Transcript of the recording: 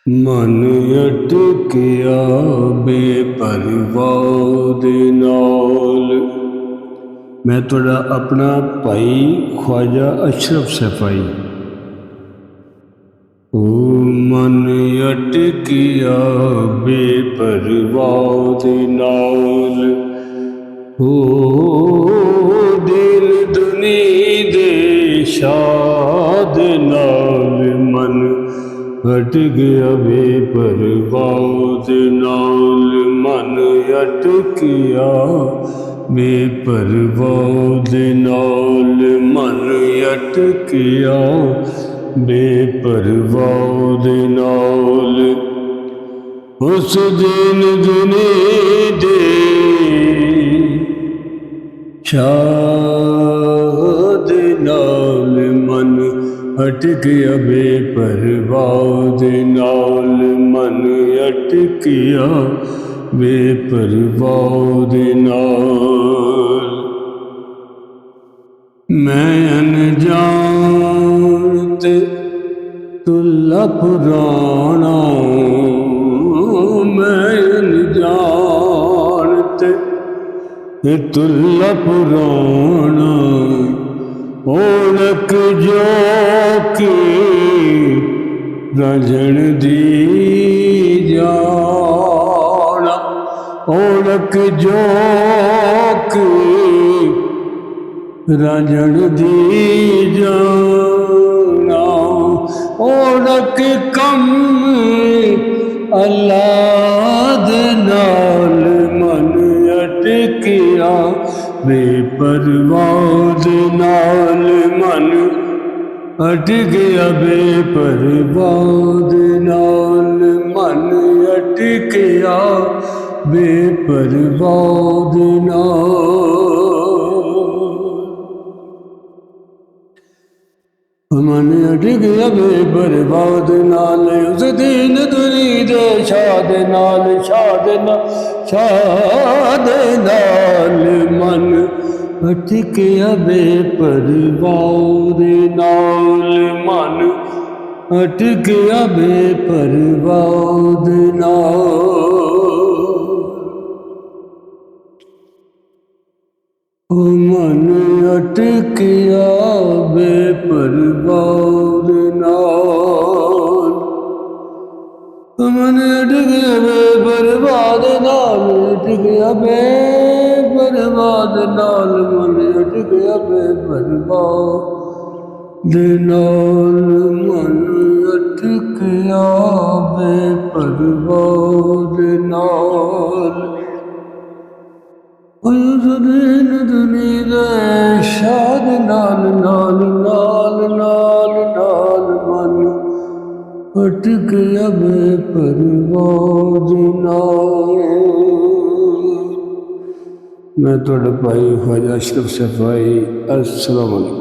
मन अटकिया बेपरवाह दे नाल। मैं तुहाडा अपना भाई ख्वाजा अशरफ सफाई। ओ मन अटकिया बेपरवाह दे नाल, ओ दिल दुनी दे शाद नाल। मन अट गया बेपरवाह दे नाल, मन अटकिया बेपरवाह दे नाल, मन अटकिया बेपरवाह दे नाल। उस दिन दुनी दे शाद नाल, मन अट गया बेपरवाह दे नाल, मन अटकिया बेपरवाह दे नाल। मैं अनजान ते तुल्ला पुराना, मैं अनजान ते तुल्ला पुराना। ओढ़क जो के रंजन दी जाना, ओढ़क जो के रंजन दी जाना। ओढ़क कम अल्लाह दे नाल, मन अटकिया बेपरवाह दे नाल, मन अट गया बेपरवाह दे नाल, मन अट गया बेपरवाह दे नाल। मन अट गया बेपरवाह दे नाल, उस दिन दुनी दे शाद नाल, शाद नाल। मन अट गया बेपरवाह दे नाल, मन अट गया बेपरवाह दे नाल। मन अटकिया बेपरवाह दे नाल, मन अटकिया बेपरवाह दे नाल, अटकिया बेपरवाह दे नाल, मन अटकिया बेपरवाह दे नाल, मन अटकिया बेपरवाह दे नाल। उस दिन दुनी दे शाद नाल, नाल नाल नाल नाल, मन अट गया बेपरवाह दे नाल। मैं तुहाडा भाई ख्वाजा अशरफ सफाई। अस्सलाम वालेकुम।